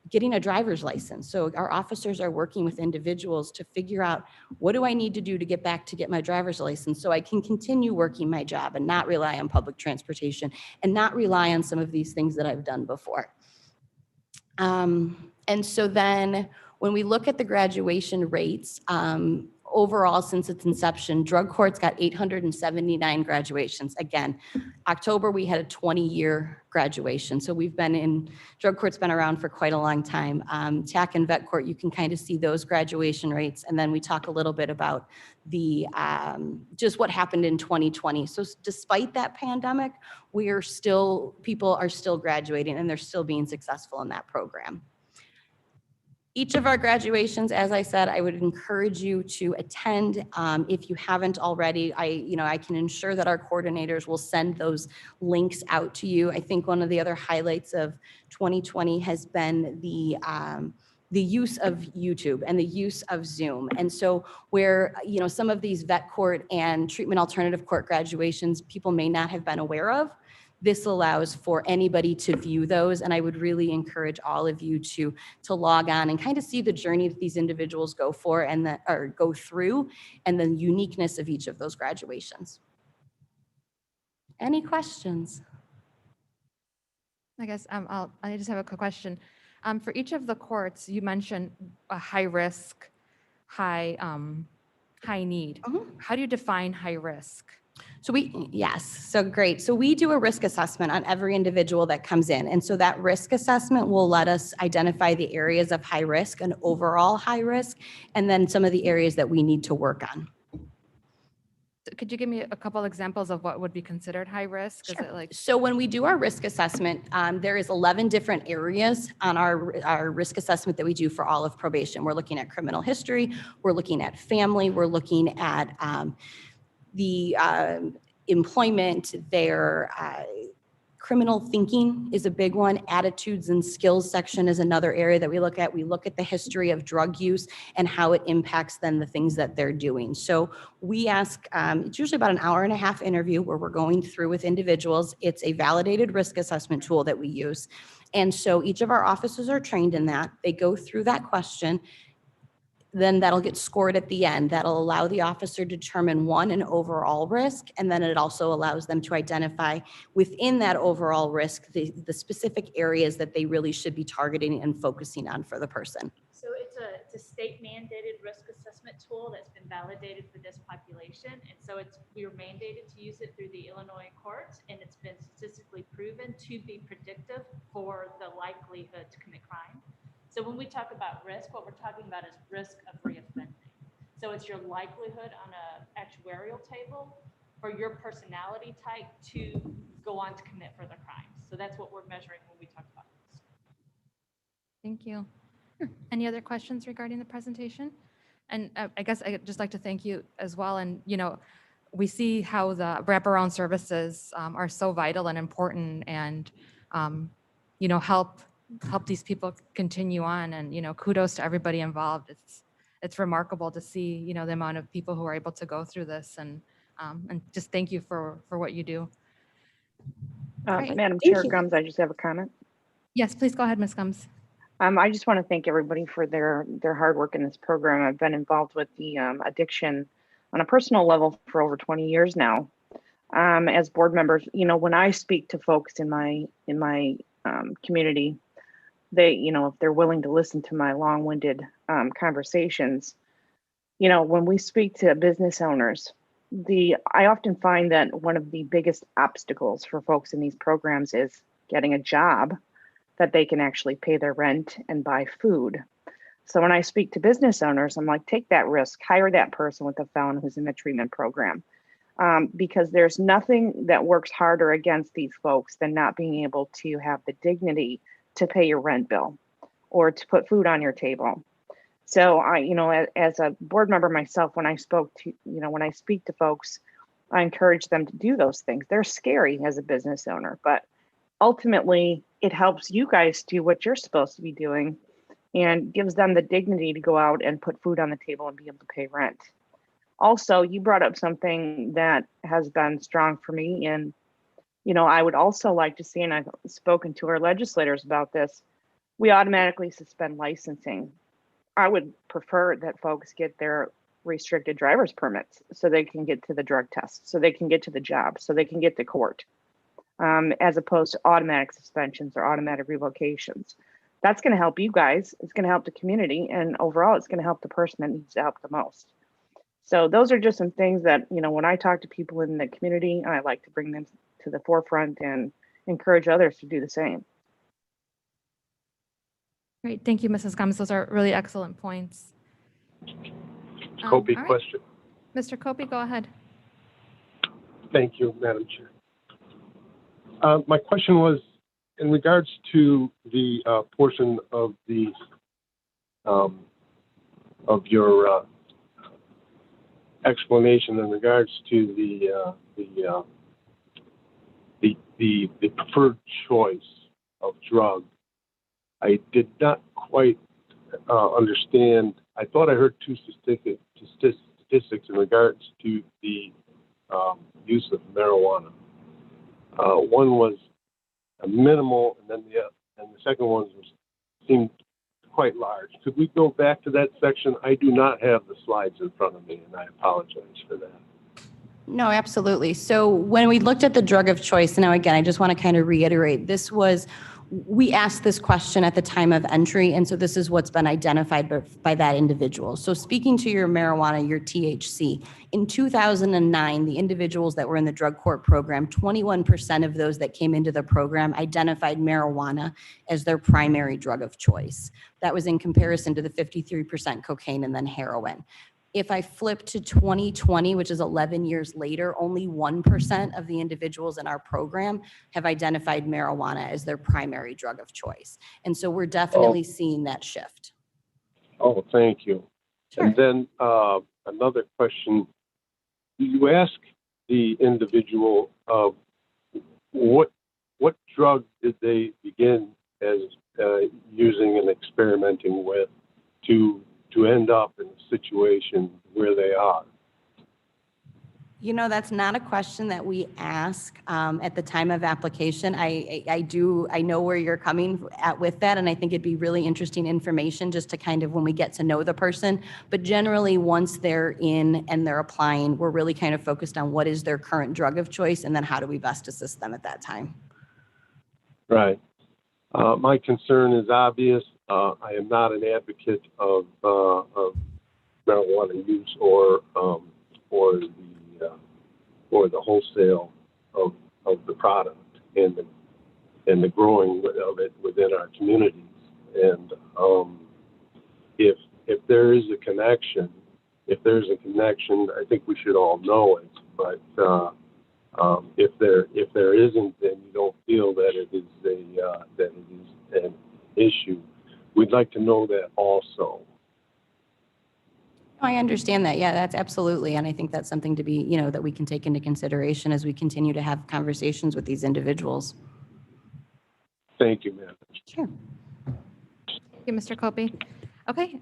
Getting a driver's license. So our officers are working with individuals to figure out, what do I need to do to get my driver's license so I can continue working my job and not rely on public transportation and not rely on some of these things that I've done before. And so then when we look at the graduation rates, overall, since its inception, drug court's got 879 graduations. Again, October, we had a 20-year graduation. So drug court's been around for quite a long time. TAC and vet court, you can kind of see those graduation rates. And then we talk a little bit about just what happened in 2020. So despite that pandemic, people are still graduating and they're still being successful in that program. Each of our graduations, as I said, I would encourage you to attend. If you haven't already, I can ensure that our coordinators will send those links out to you. I think one of the other highlights of 2020 has been the use of YouTube and the use of Zoom. And so where, some of these vet court and treatment alternative court graduations people may not have been aware of, this allows for anybody to view those. And I would really encourage all of you to log on and kind of see the journey that these individuals go through and the uniqueness of each of those graduations. Any questions? I guess I just have a quick question. For each of the courts, you mentioned a high risk, high need. How do you define high risk? So great. So we do a risk assessment on every individual that comes in. And so that risk assessment will let us identify the areas of high risk and overall high risk, and then some of the areas that we need to work on. Could you give me a couple examples of what would be considered high risk? Sure. So when we do our risk assessment, there is 11 different areas on our risk assessment that we do for all of probation. We're looking at criminal history, we're looking at family, we're looking at the employment, their criminal thinking is a big one. Attitudes and skills section is another area that we look at. We look at the history of drug use and how it impacts then the things that they're doing. So we ask, it's usually about an 1.5-hour interview where we're going through with individuals. It's a validated risk assessment tool that we use. And so each of our officers are trained in that. They go through that question. Then that'll get scored at the end. That'll allow the officer to determine an overall risk, and then it also allows them to identify within that overall risk the specific areas that they really should be targeting and focusing on for the person. So it's a state mandated risk assessment enforcement tool that's been validated for this population. And so we were mandated to use it through the Illinois courts, and it's been statistically proven to be predictive for the likelihood to commit crime. So when we talk about risk, what we're talking about is risk of reoffending. So it's your likelihood on a actuarial table for your personality type to go on to commit further crimes. So that's what we're measuring when we talk about risk. Thank you. Any other questions regarding the presentation? And I guess I'd just like to thank you as well. And, we see how the wraparound services are so vital and important and, help these people continue on. And, kudos to everybody involved. It's remarkable to see, the amount of people who are able to go through this and just thank you for what you do. Great. Madam Thank Chair you. Gums, I just have a comment. Yes, please go ahead, Ms. Gums. I just want to thank everybody for their hard work in this program. I've been involved with the addiction on a personal level for over 20 years now. As board members, when I speak to folks in my community, they, if they're willing to listen to my long-winded conversations, when we speak to business owners, I often find that one of the biggest obstacles for folks in these programs is getting a job that they can actually pay their rent and buy food. So when I speak to business owners, I'm like, take that risk, hire that person with a felon who's in the treatment program. Because there's nothing that works harder against these folks than not being able to have the dignity to pay your rent bill or to put food on your table. So as a board member myself, when I speak to folks, I encourage them to do those things. They're scary as a business owner, but ultimately it helps you guys do what you're supposed to be doing and gives them the dignity to go out and put food on the table and be able to pay rent. Also, you brought up something that has been strong for me. And, I would also like to see, and I've spoken to our legislators about this, we automatically suspend licensing. I would prefer that folks get their restricted driver's permits so they can get to the drug test, so they can get to the job, so they can get to court, as opposed to automatic suspensions or automatic revocations. That's going to help you guys. It's going to help the community. And overall, it's going to help the person that needs help the most. So those are just some things that, when I talk to people in the community, I like to bring them to the forefront and encourage others to do the same. Great. Thank you, Mrs. Gums. Those are really excellent points. Copy all right. question. Mr. Copey, go ahead. Thank you, Madam Chair. My question was in regards to the portion of the of your explanation in regards to the preferred choice of drug. I did not quite understand. I thought I heard two statistics in regards to the use of marijuana. One was a minimal, and then the second one seemed quite large. Could we go back to that section? I do not have the slides in front of me, and I apologize for that. No, absolutely. So when we looked at the drug of choice, now again, I just want to kind of reiterate, we asked this question at the time of entry, and so this is what's been identified by that individual. So speaking to your marijuana, your THC, in 2009, the individuals that were in the drug court program, 21% of those that came into the program identified marijuana as their primary drug of choice. That was in comparison to the 53% cocaine and then heroin. If I flip to 2020, which is 11 years later, only 1% of the individuals in our program have identified marijuana as their primary drug of choice. And so we're definitely seeing that shift. Oh, thank you. Sure. And then another question. You ask the individual what drug did they begin as using and experimenting with to end up in a situation where they are? That's not a question that we ask at the time of application. I know where you're coming at with that, and I think it'd be really interesting information just to kind of when we get to know the person. But generally, once they're in and they're applying, we're really kind of focused on what is their current drug of choice, and then how do we best assist them at that time. Right. My concern is obvious. I am not an advocate of marijuana use or the wholesale of the product and the growing of it within our communities. And if there is a connection, I think we should all know it. But if there isn't, then you don't feel that it is an issue. We'd like to know that also. I understand that. Yeah, that's absolutely. And I think that's something to be, that we can take into consideration as we continue to have conversations with these individuals. Thank you, ma'am. Sure. Thank you, Mr. Copey. Okay,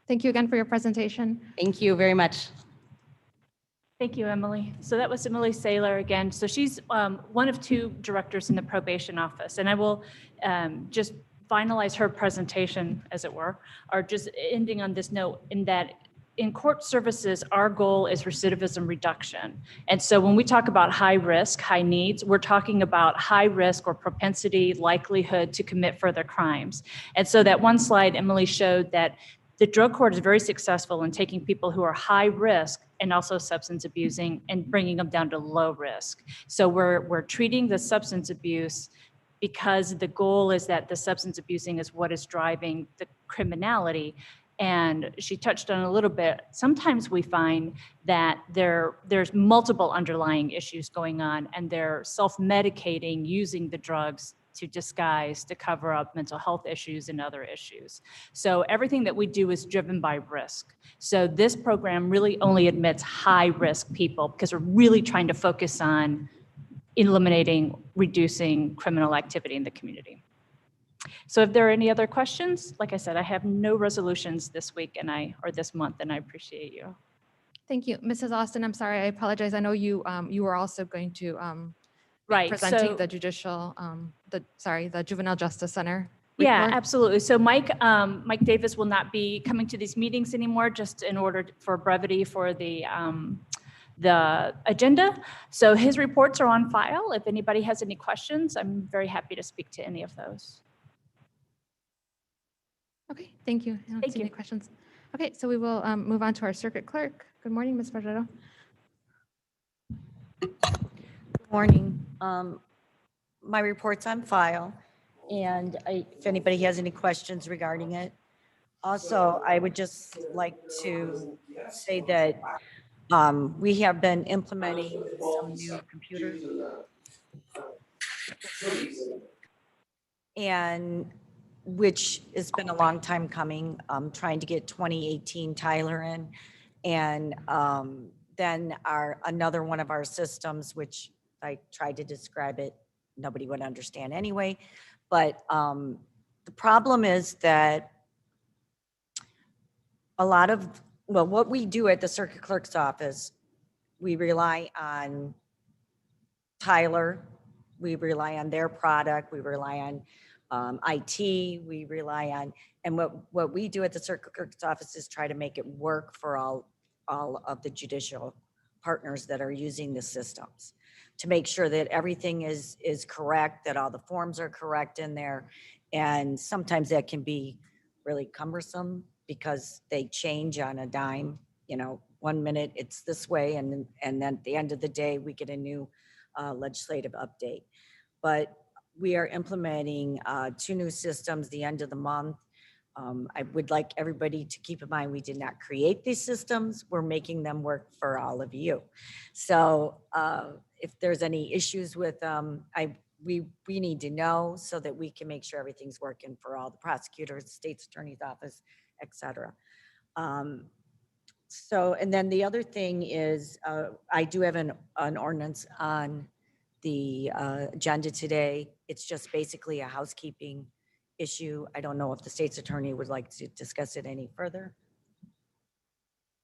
thank you again for your presentation. Thank you very much. Thank you, Emily. So that was Emily Saylor again. So she's one of two directors in the probation office. And I will just finalize her presentation, as it were, or just ending on this note in that in court services, our goal is recidivism reduction. And so when we talk about high risk, high needs, we're talking about high risk or propensity, likelihood to commit further crimes. And so that one slide, Emily showed that the drug court is very successful in taking people who are high risk and also substance abusing and bringing them down to low risk. So we're treating the substance abuse because the goal is that the substance abusing is what is driving the criminality. And she touched on a little bit. Sometimes we find that there's multiple underlying issues going on and they're self-medicating using the drugs to disguise, to cover up mental health issues and other issues. So everything that we do is driven by risk. So this program really only admits high risk people because we're really trying to focus on eliminating, reducing criminal activity in the community. So if there are any other questions, like I said, I have no resolutions this week or this month, and I appreciate you. Thank you. Mrs. Austin, I'm sorry, I apologize. I know you were also going to be Right, presenting so- the the Juvenile Justice Center Yeah, report. absolutely. So Mike Davis will not be coming to these meetings anymore, just in order for brevity for the agenda. So his reports are on file. If anybody has any questions, I'm very happy to speak to any of those. Okay, thank you. I don't Thank see any you. questions. Okay, so we will move on to our circuit clerk. Good morning, Ms. Barreto. Good morning. My report's on file, and if anybody has any questions regarding it. Also, I would just like to say that we have been implementing some new computers. And which has been a long time coming, trying to get 2018 Tyler in. And then another one of our systems, which I tried to describe it, nobody would understand anyway. But the problem is that what we do at the circuit clerk's office, we rely on Tyler, we rely on their product, we rely on IT, we rely on, and what we do at the circuit clerk's office is try to make it work for all of the judicial partners that are using the systems, to make sure that everything is correct, that all the forms are correct in there. And sometimes that can be really cumbersome because they change on a dime. 1 minute it's this way, and then at the end of the day we get a new legislative update. But we are implementing 2 new systems the end of the month. I would like everybody to keep in mind, we did not create these systems. We're making them work for all of you. So if there's any issues with them, we need to know so that we can make sure everything's working for all the prosecutors, state's attorney's office, et cetera. And then the other thing is, I do have an ordinance on the agenda today. It's just basically a housekeeping issue. I don't know if the state's attorney would like to discuss it any further.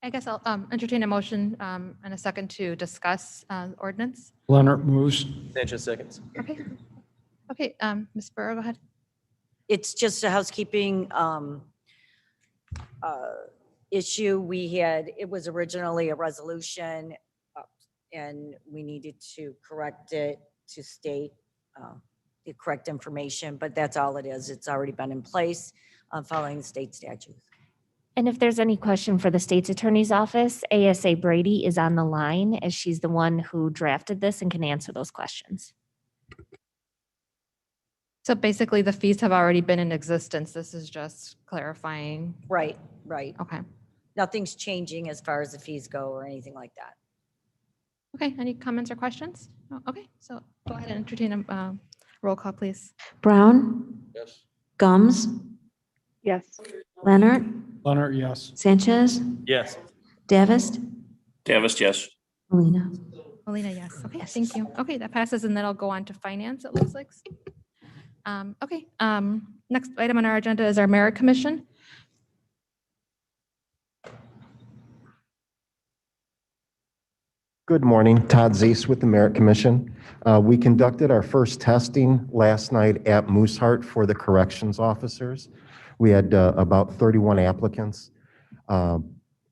I guess I'll entertain a motion and a second to discuss ordinance. Leonard moves. Sanchez seconds. Okay, Ms. Burrow, go ahead. It's just a housekeeping issue. It was originally a resolution and we needed to correct it to state the correct information, but that's all it is. It's already been in place following the state statutes. And if there's any question for the state's attorney's office, ASA Brady is on the line as she's the one who drafted this and can answer those questions. So basically, the fees have already been in existence. This is just clarifying. Right, right. Okay. Nothing's changing as far as the fees go or anything like that. Okay, any comments or questions? No? Okay, so go ahead and entertain a roll call, please. Brown, Yes. Gums, Yes. Leonard, Leonard, yes. Sanchez, Yes. Davis, Davis, yes. Molina. Melina, yes. Okay, thank you. Okay, that passes, and then I'll go on to finance, it looks like. Okay, next item on our agenda is our merit commission. Good morning, Todd Zase with the Merit Commission. We conducted our first testing last night at Mooseheart for the corrections officers. We had about 31 applicants.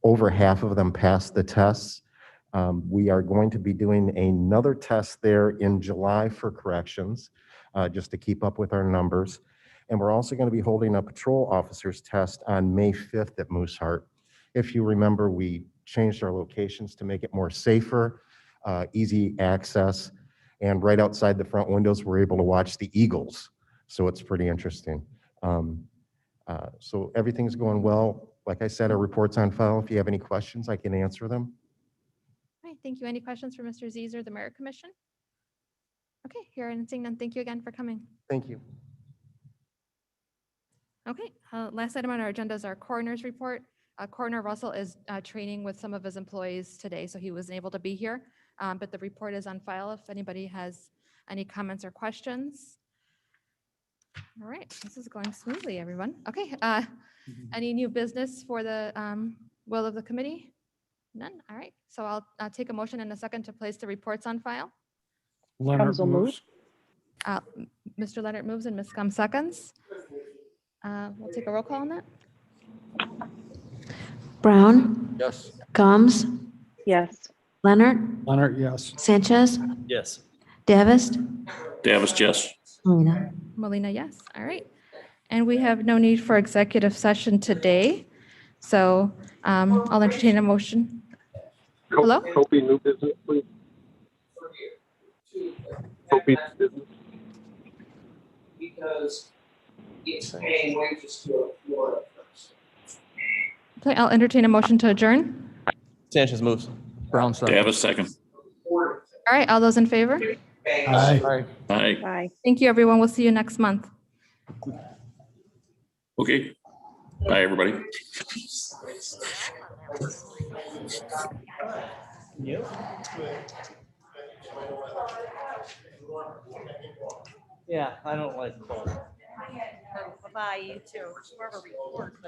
Over half of them passed the tests. We are going to be doing another test there in July for corrections, just to keep up with our numbers. And we're also going to be holding a patrol officers test on May 5th at Mooseheart. If you remember, we changed our locations to make it more safer, easy access, and right outside the front windows, we're able to watch the Eagles. So it's pretty interesting. So everything's going well. Like I said, our report's on file. If you have any questions, I can answer them. All right, thank you. Any questions for Mr. Zeser, the merit commission? Okay, here and seeing none, thank you again for coming. Thank you. Okay, last item on our agenda is our coroner's report. Coroner Russell is training with some of his employees today, so he wasn't able to be here. But the report is on file if anybody has any comments or questions. All right, this is going smoothly, everyone. Okay, any new business for the will of the committee? None? All right, so I'll take a motion in a second to place the reports on file. Leonard will move. moves. Mr. Leonard moves and Ms. Gum seconds. We'll take a roll call on that. Brown, Yes. Gums, Yes. Leonard, Leonard, yes. Sanchez, Yes. Davis, Davis, yes. Molina. Molina, yes. All right. And we have no need for executive session today. So I'll entertain a motion. Hello? Kobe, new business, please. Kobe, business. Because it's paying wages to Florida first. Okay, I'll entertain a motion to adjourn. Sanchez moves. Brown second. Davis, second. All right, all those in favor? Aye. Aye. Bye. Thank you, everyone. We'll see you next month. Okay. Bye, everybody. Yeah, I don't like cold. Bye-bye, you too. Whoever records, but.